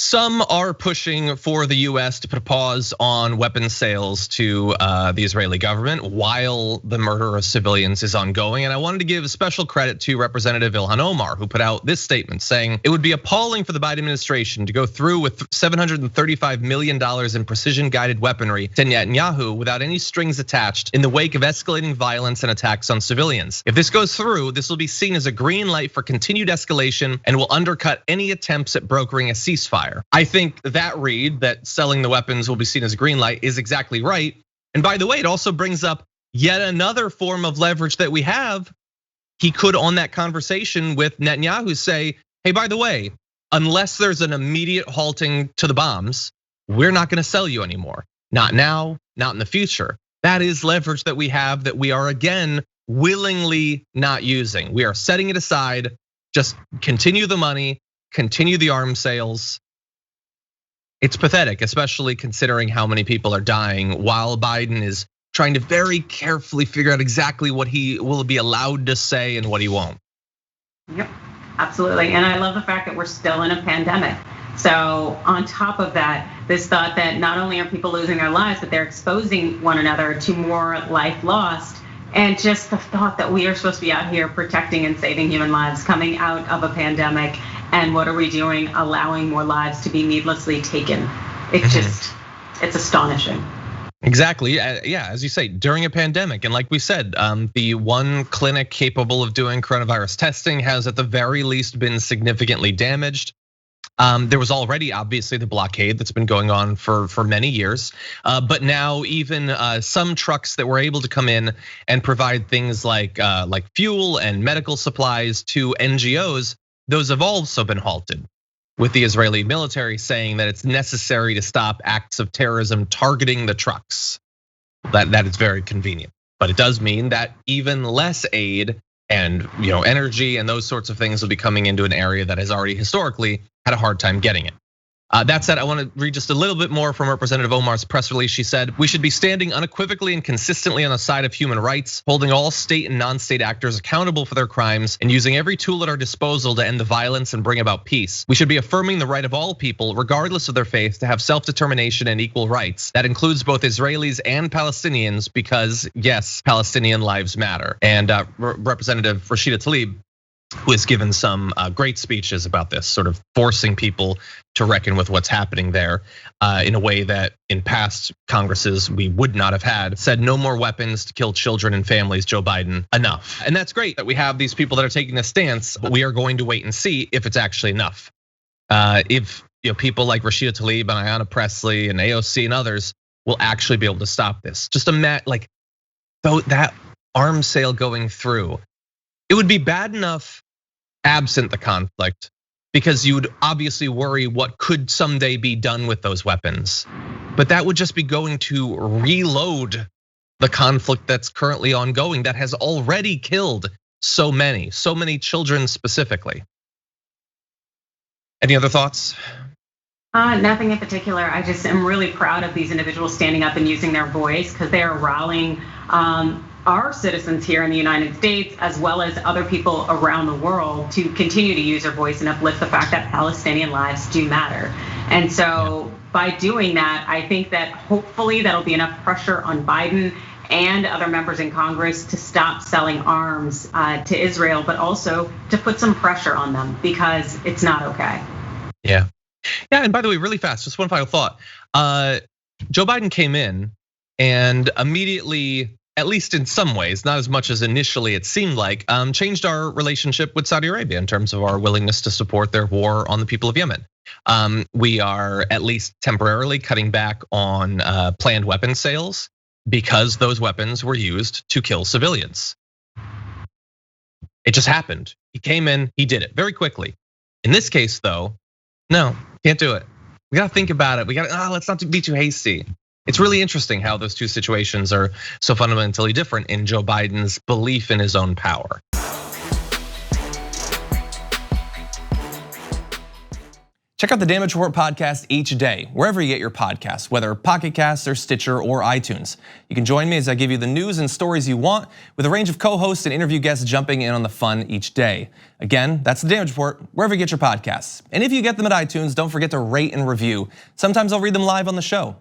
Some are pushing for the US to put a pause on weapons sales to the Israeli government while the murder of civilians is ongoing. And I wanted to give special credit to Representative Ilhan Omar, who put out this statement saying it would be appalling for the Biden administration to go through with $735 million in precision guided weaponry to Netanyahu without any strings attached in the wake of escalating violence and attacks on civilians. If this goes through, this will be seen as a green light for continued escalation and will undercut any attempts at brokering a ceasefire. I think that read, that selling the weapons will be seen as a green light, is exactly right. And by the way, it also brings up yet another form of leverage that we have. He could, on that conversation with Netanyahu, say, hey, by the way, unless there's an immediate halting to the bombs, we're not gonna sell you anymore. Not now, not in the future. That is leverage that we have that we are, again, willingly not using. We are setting it aside, just continue the money, continue the arms sales. It's pathetic, especially considering how many people are dying while Biden is trying to very carefully figure out exactly what he will be allowed to say and what he won't. Yep, absolutely. And I love the fact that we're still in a pandemic. So on top of that, this thought that not only are people losing their lives, but they're exposing one another to more life lost. And just the thought that we are supposed to be out here protecting and saving human lives coming out of a pandemic. And what are we doing? Allowing more lives to be needlessly taken. It's astonishing. Exactly, yeah, as you say, during a pandemic. And like we said, the one clinic capable of doing coronavirus testing has at the very least been significantly damaged. There was already obviously the blockade that's been going on for many years. But now even some trucks that were able to come in and provide things like fuel and medical supplies to NGOs, those have also been halted, with the Israeli military saying that it's necessary to stop acts of terrorism targeting the trucks. That is very convenient, but it does mean that even less aid and energy and those sorts of things will be coming into an area that has already historically had a hard time getting it. That said, I want to read just a little bit more from Representative Omar's press release. She said, we should be standing unequivocally and consistently on the side of human rights, holding all state and non-state actors accountable for their crimes, and using every tool at our disposal to end the violence and bring about peace. We should be affirming the right of all people, regardless of their faith, to have self-determination and equal rights. That includes both Israelis and Palestinians, because yes, Palestinian lives matter. And Representative Rashida Tlaib, who has given some great speeches about this, sort of forcing people to reckon with what's happening there in a way that in past Congresses we would not have had, said no more weapons to kill children and families, Joe Biden, enough. And that's great that we have these people that are taking this stance, but we are going to wait and see if it's actually enough. If people like Rashida Tlaib and Ayanna Pressley and AOC and others will actually be able to stop this. Just though that arms sale going through, it would be bad enough absent the conflict, because you would obviously worry what could someday be done with those weapons. But that would just be going to reload the conflict that's currently ongoing, that has already killed so many children specifically. Any other thoughts? Nothing in particular. I just am really proud of these individuals standing up and using their voice, because they are rallying our citizens here in the United States, as well as other people around the world, to continue to use their voice and uplift the fact that Palestinian lives do matter. And so by doing that, I think that hopefully that'll be enough pressure on Biden and other members in Congress to stop selling arms to Israel, but also to put some pressure on them, because it's not okay. Yeah, and by the way, really fast, just one final thought. Joe Biden came in and immediately, at least in some ways, not as much as initially it seemed like, changed our relationship with Saudi Arabia in terms of our willingness to support their war on the people of Yemen. We are at least temporarily cutting back on planned weapon sales because those weapons were used to kill civilians. It just happened. He came in, he did it very quickly. In this case though, no, can't do it. We gotta think about it. Let's not be too hasty. It's really interesting how those two situations are so fundamentally different in Joe Biden's belief in his own power. Check out the Damage Report podcast each day, wherever you get your podcasts, whether Pocket Casts or Stitcher or iTunes. You can join me as I give you the news and stories you want, with a range of co-hosts and interview guests jumping in on the fun each day. Again, that's the Damage Report, wherever you get your podcasts. And if you get them at iTunes, don't forget to rate and review. Sometimes I'll read them live on the show.